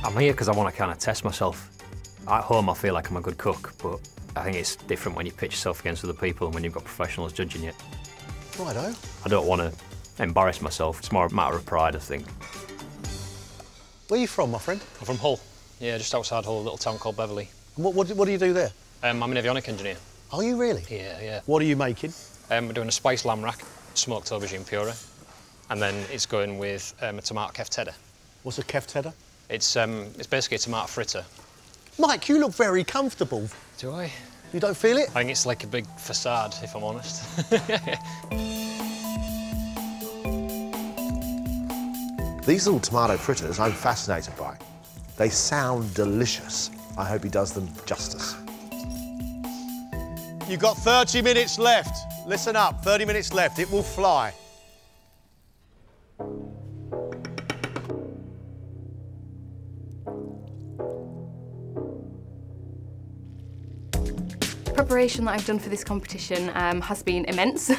I'm here because I want to kind of test myself. At home, I feel like I'm a good cook, but I think it's different when you pitch yourself against other people and when you've got professionals judging you. Righto. I don't want to embarrass myself. It's more a matter of pride, I think. Where are you from, my friend? I'm from Hull. Yeah, just outside Hull, a little town called Beverley. And what do you do there? I'm an avionic engineer. Are you really? Yeah, yeah. What are you making? We're doing a spiced lamb rack, smoked aubergine puree, and then it's going with a tomato keftada. What's a keftada? It's basically a tomato fritter. Mike, you look very comfortable. Do I? You don't feel it? I think it's like a big facade, if I'm honest. These little tomato fritters I'm fascinated by. They sound delicious. I hope he does them justice. You've got 30 minutes left. Listen up, 30 minutes left. It will fly. Preparation that I've done for this competition has been immense.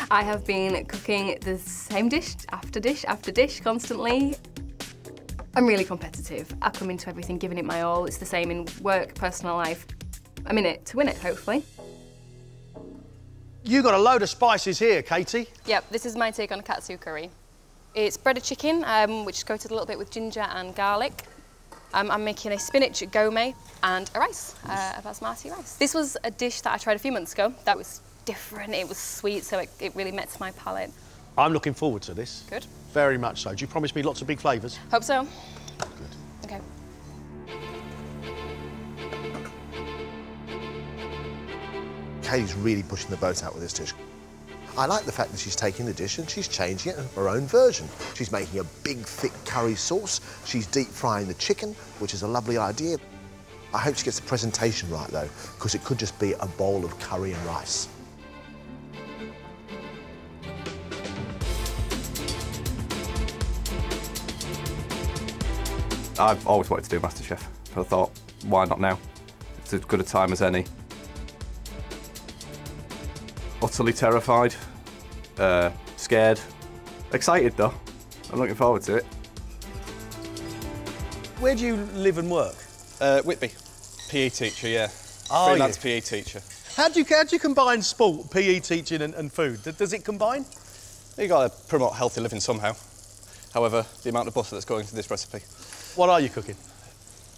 I have been cooking the same dish after dish after dish constantly. I'm really competitive. I come into everything giving it my all. It's the same in work, personal life. I'm in it to win it, hopefully. You got a load of spices here, Katie. Yep, this is my take on a katsu curry. It's breaded chicken, which is coated a little bit with ginger and garlic. I'm making a spinach gome and a rice, a basmati rice. This was a dish that I tried a few months ago. That was different, it was sweet, so it really met my palate. I'm looking forward to this. Good. Very much so. Do you promise me lots of big flavours? Hope so. Good. Okay. Katie's really pushing the boat out with this dish. I like the fact that she's taking the dish and she's changing it in her own version. She's making a big, thick curry sauce. She's deep frying the chicken, which is a lovely idea. I hope she gets the presentation right, though, because it could just be a bowl of curry and rice. I've always wanted to do MasterChef, but I thought, why not now? It's as good a time as any. Utterly terrified, scared, excited though. I'm looking forward to it. Where do you live and work? Whitby, PE teacher, yeah. Are Freelance you? PE teacher. How do you combine sport, PE teaching and food? Does it combine? You've got to promote healthy living somehow. However, the amount of butter that's going into this recipe. What are you cooking?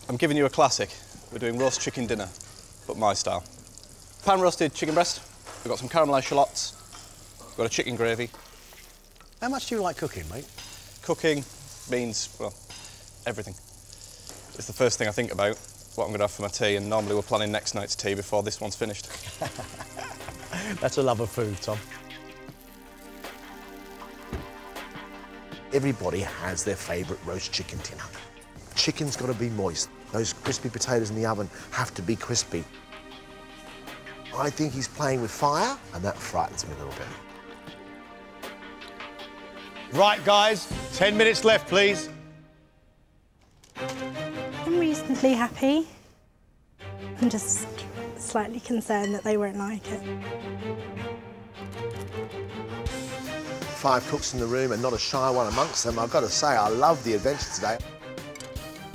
I'm giving you a classic. We're doing roast chicken dinner, but my style. Pan roasted chicken breast. We've got some caramelised shallots. We've got a chicken gravy. How much do you like cooking, mate? Cooking means, well, everything. It's the first thing I think about, what I'm going to have for my tea, and normally we're planning next night's tea before this one's finished. That's a love of food, Tom. Everybody has their favourite roast chicken dinner. Chicken's got to be moist. Those crispy potatoes in the oven have to be crispy. I think he's playing with fire, and that frightens me a little bit. Right, guys, 10 minutes left, please. I'm reasonably happy. I'm just slightly concerned that they won't like it. 5 cooks in the room and not a shy one amongst them. I've got to say, I love the adventure today.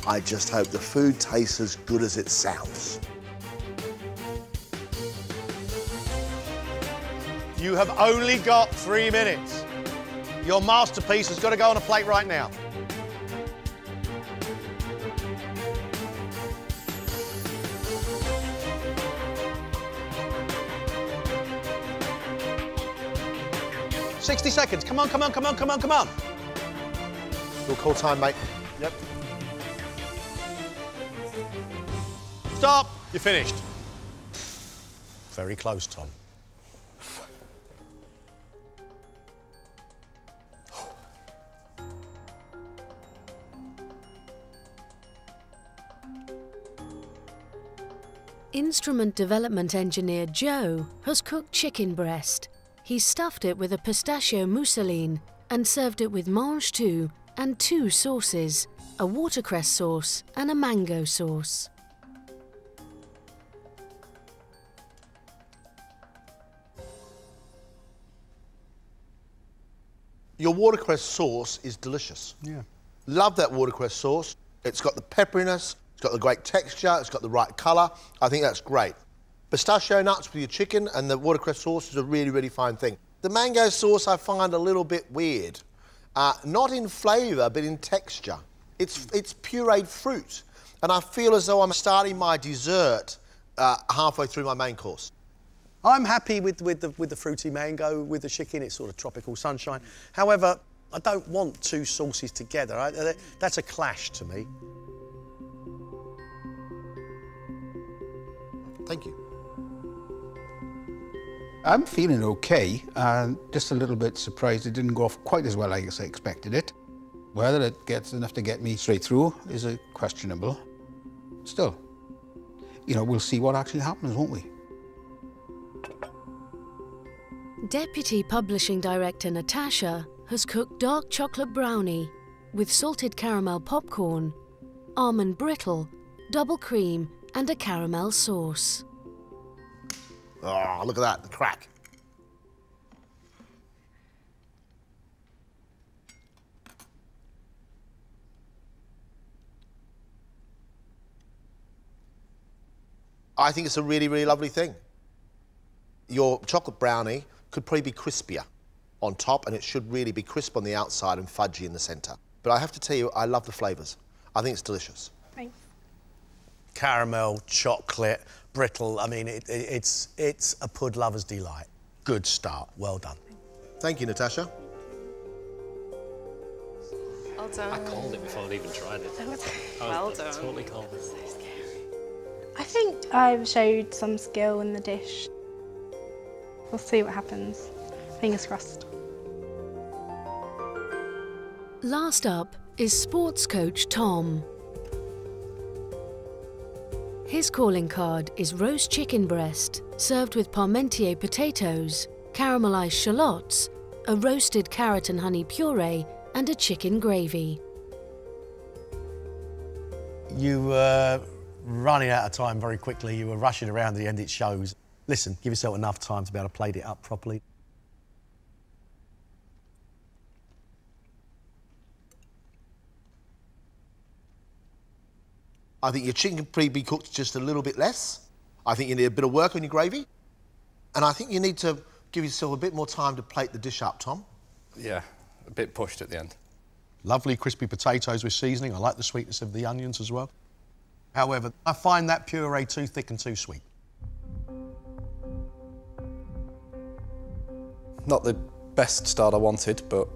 I just hope the food tastes as good as it sounds. You have only got 3 minutes. Your masterpiece has got to go on a plate right now. "60 seconds. Come on, come on, come on, come on, come on." We'll call time, mate. Yep. Stop. You're finished. Very close, Tom. Instrument development engineer Joe has cooked chicken breast. He's stuffed it with a pistachio mousseline and served it with mange tout and 2 sauces, a watercress sauce and a mango sauce. Your watercress sauce is delicious. Yeah. Love that watercress sauce. It's got the pepperiness, it's got the great texture, it's got the right colour. I think that's great. Pistachio nuts with your chicken and the watercress sauce is a really, really fine thing. The mango sauce I find a little bit weird. Not in flavour, but in texture. It's pureed fruit. And I feel as though I'm starting my dessert halfway through my main course. I'm happy with the fruity mango with the chicken. It's sort of tropical sunshine. However, I don't want two sauces together. That's a clash to me. Thank you. I'm feeling okay, and just a little bit surprised it didn't go off quite as well as I expected it. Whether it gets enough to get me straight through is questionable. Still, you know, we'll see what actually happens, won't we? Deputy Publishing Director Natasha has cooked dark chocolate brownie with salted caramel popcorn, almond brittle, double cream and a caramel sauce. Oh, look at that, the crack. I think it's a really, really lovely thing. Your chocolate brownie could probably be crispier on top, and it should really be crisp on the outside and fudgy in the centre. But I have to tell you, I love the flavours. I think it's delicious. Thanks. Caramel, chocolate, brittle. I mean, it's a pud lover's delight. Good start. Well done. Thank you, Natasha. Well done. I called it before I'd even tried it. Well done. Totally called it. So scary. I think I've showed some skill in the dish. We'll see what happens. Fingers crossed. Last up is sports coach Tom. His calling card is roast chicken breast, served with parmentier potatoes, caramelised shallots, a roasted carrot and honey puree, and a chicken gravy. You were running out of time very quickly. You were rushing around at the end, it shows. Listen, give yourself enough time to be able to plate it up properly. I think your chicken could probably be cooked just a little bit less. I think you need a bit of work on your gravy. And I think you need to give yourself a bit more time to plate the dish up, Tom. Yeah, a bit pushed at the end. Lovely crispy potatoes with seasoning. I like the sweetness of the onions as well. However, I find that puree too thick and too sweet. Not the best start I wanted, but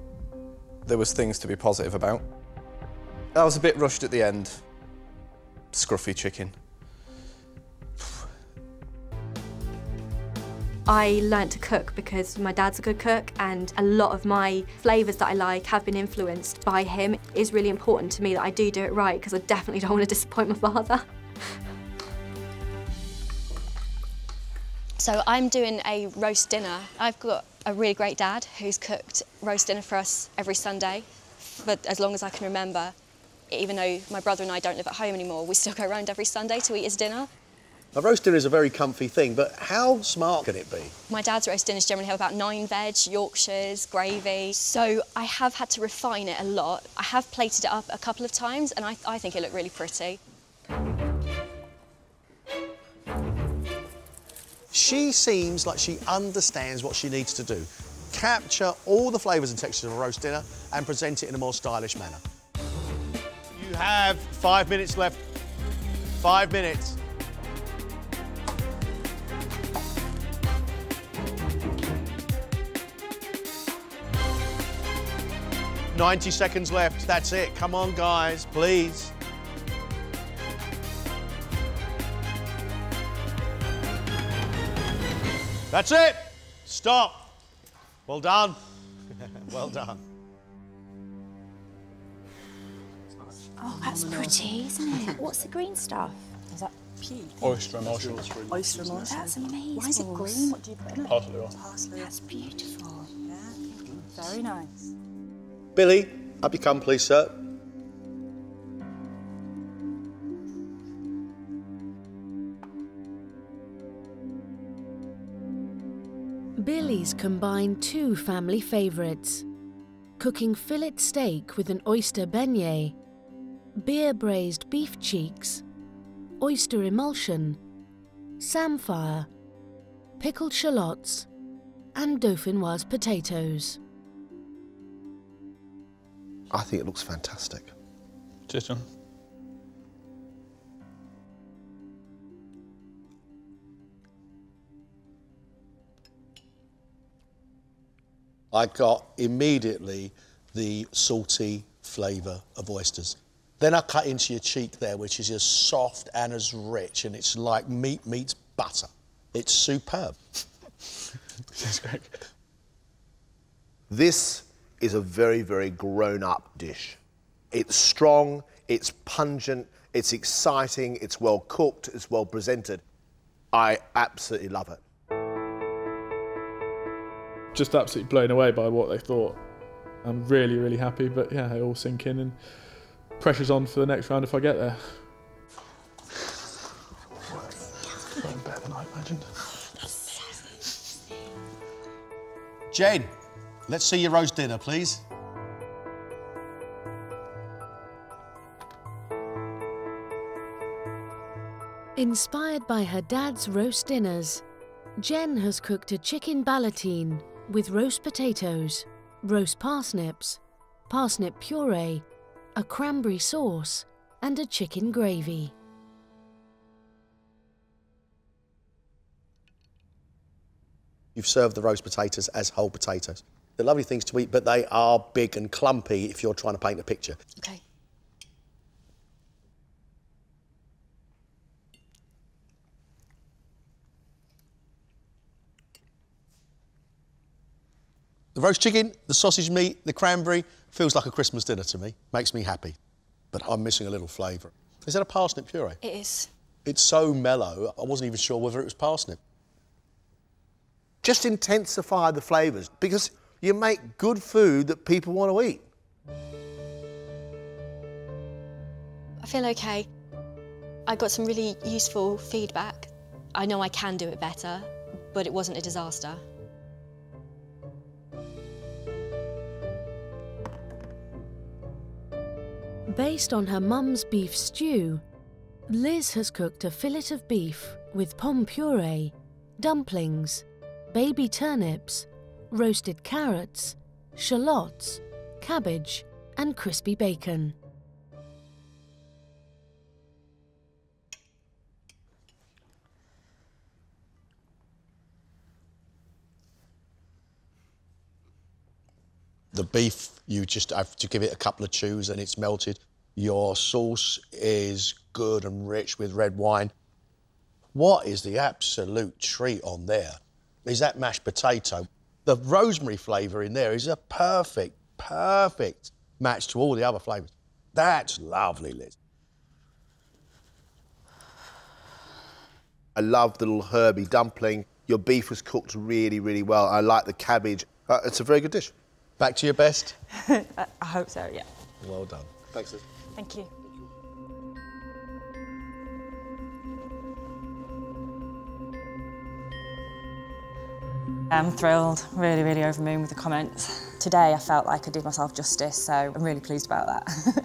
there was things to be positive about. I was a bit rushed at the end. Scruffy chicken. I learnt to cook because my dad's a good cook, and a lot of my flavours that I like have been influenced by him. It is really important to me that I do it right, because I definitely don't want to disappoint my father. So I'm doing a roast dinner. I've got a really great dad who's cooked roast dinner for us every Sunday for as long as I can remember. Even though my brother and I don't live at home anymore, we still go around every Sunday to eat his dinner. A roast dinner is a very comfy thing, but how smart can it be? My dad's roast dinners generally have about 9 veg, Yorkshires, gravy, so I have had to refine it a lot. I have plated it up a couple of times, and I think it looked really pretty. She seems like she understands what she needs to do. Capture all the flavours and textures of a roast dinner and present it in a more stylish manner. You have 5 minutes left. 5 minutes. "90 seconds left. That's it. Come on, guys, please. That's it. Stop. Well done. Well done. Oh, that's pretty, isn't it? What's the green stuff? Is that pea? Oyster emulsion. Oyster emulsion. That's amazing. Why is it green? What do you put in it? Parsley oil. Parsley. That's beautiful. Yeah. Very nice. Billy, up you come, please, sir. Billy's combined 2 family favourites, cooking fillet steak with an oyster beignet beer-braised beef cheeks, oyster emulsion, samphire, pickled shallots, and dauphinoise potatoes. I think it looks fantastic. Cheers, John. I got immediately the salty flavour of oysters. Then I cut into your cheek there, which is as soft and as rich, and it's like meat meets butter. It's superb. Cheers, Greg. This is a very, very grown-up dish. It's strong, it's pungent, it's exciting, it's well cooked, it's well presented. I absolutely love it. Just absolutely blown away by what they thought. I'm really, really happy, but yeah, it all sink in and pressure's on for the next round if I get there. Better than I imagined. Jen, let's see your roast dinner, please. Inspired by her dad's roast dinners, Jen has cooked a chicken ballotine with roast potatoes, roast parsnips, parsnip puree, a cranberry sauce, and a chicken gravy. You've served the roast potatoes as whole potatoes. They're lovely things to eat, but they are big and clumpy if you're trying to paint a picture. Okay. The roast chicken, the sausage meat, the cranberry, feels like a Christmas dinner to me. Makes me happy. But I'm missing a little flavour. Is that a parsnip puree? It is. It's so mellow, I wasn't even sure whether it was parsnip. Just intensify the flavours, because you make good food that people want to eat. I feel okay. I got some really useful feedback. I know I can do it better, but it wasn't a disaster. Based on her mum's beef stew, Liz has cooked a fillet of beef with pom puree, dumplings, baby turnips, roasted carrots, shallots, cabbage, and crispy bacon. The beef, you just have to give it a couple of chews and it's melted. Your sauce is good and rich with red wine. What is the absolute treat on there is that mashed potato. The rosemary flavour in there is a perfect, perfect match to all the other flavours. That's lovely, Liz. I love the little herby dumpling. Your beef was cooked really, really well. I like the cabbage. It's a very good dish. Back to your best? I hope so, yeah. Well done. Thanks, Liz. Thank you. I'm thrilled, really, really over the moon with the comments. Today I felt like I did myself justice, so I'm really pleased about that.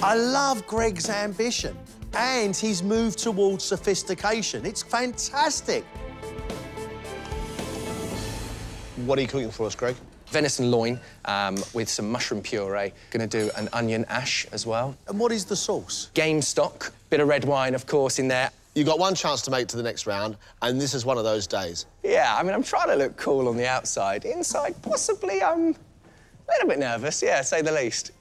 I love Greg's ambition and his move towards sophistication. It's fantastic. What are you cooking for us, Greg? Venison loin with some mushroom puree. Gonna do an onion ash as well. And what is the sauce? Game stock, bit of red wine, of course, in there. You've got one chance to make it to the next round, and this is one of those days. Yeah, I mean, I'm trying to look cool on the outside. Inside, possibly, I'm a little bit nervous, yeah, say the least.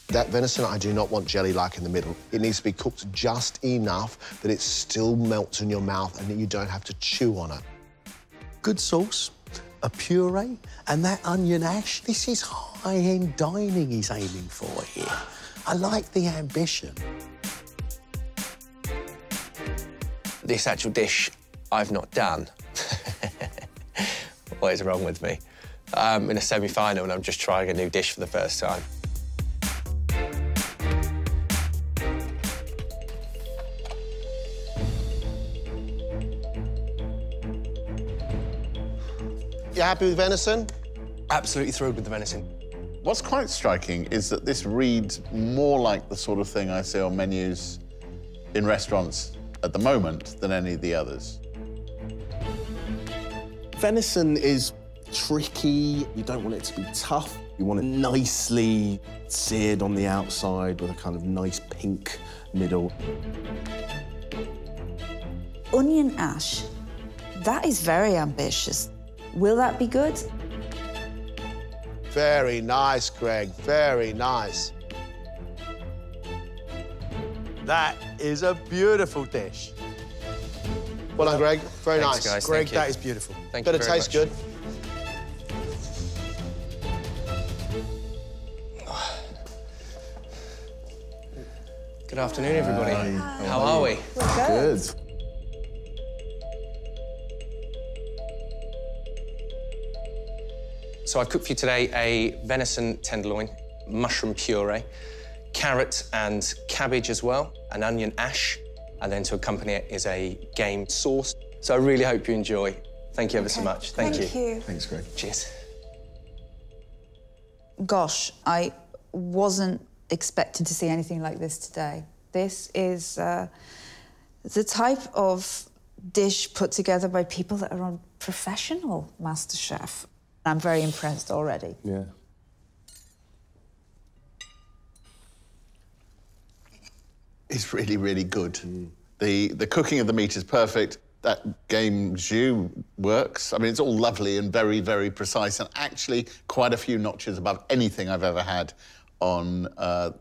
That venison, I do not want jelly-like in the middle. It needs to be cooked just enough that it still melts in your mouth and that you don't have to chew on it. Good sauce, a puree, and that onion ash. This is high-end dining he's aiming for here. I like the ambition. This actual dish I've not done. What is wrong with me? I'm in a semi-final and I'm just trying a new dish for the first time. you happy with venison? Absolutely thrilled with the venison. What's quite striking is that this reads more like the sort of thing I see on menus in restaurants at the moment than any of the others. Venison is tricky. You don't want it to be tough. You want it nicely seared on the outside with a kind of nice pink middle. Onion ash, that is very ambitious. Will that be good? Very nice, Greg, very nice. That is a beautiful dish. Well done, Greg. Very Thanks, nice. guys. Greg, Thank you. that is beautiful. Thank you Better very taste much. good. Good afternoon, everybody. Hi. How are we? We're Good. So I've cooked for you today a venison tenderloin, mushroom puree, carrot and cabbage as well, an onion ash, and then to accompany it is a game sauce. So I really hope you enjoy. Thank you ever so much. Thank you. Thanks, Greg. Cheers. Gosh, I wasn't expecting to see anything like this today. This is the type of dish put together by people that are on professional MasterChef. I'm very impressed already. Yeah. It's really, really good. The cooking of the meat is perfect. That game jus works. I mean, it's all lovely and very, very precise, and actually quite a few notches above anything I've ever had on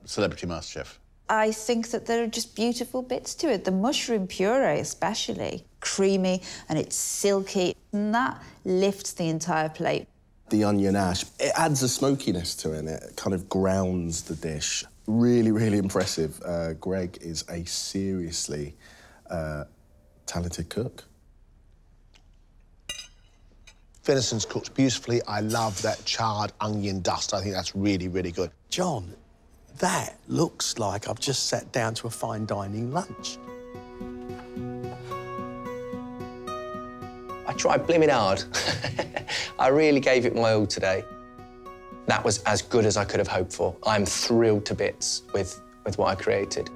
Celebrity MasterChef. I think that there are just beautiful bits to it. The mushroom puree especially, creamy and it's silky, and that lifts the entire plate. The onion ash, it adds a smokiness to it and it kind of grounds the dish. Really, really impressive. Greg is a seriously talented cook. Venison's cooked beautifully. I love that charred onion dust. I think that's really, really good. John, that looks like I've just sat down to a fine dining lunch. I tried blimmin' hard. I really gave it my all today. That was as good as I could have hoped for. I'm thrilled to bits with what I created.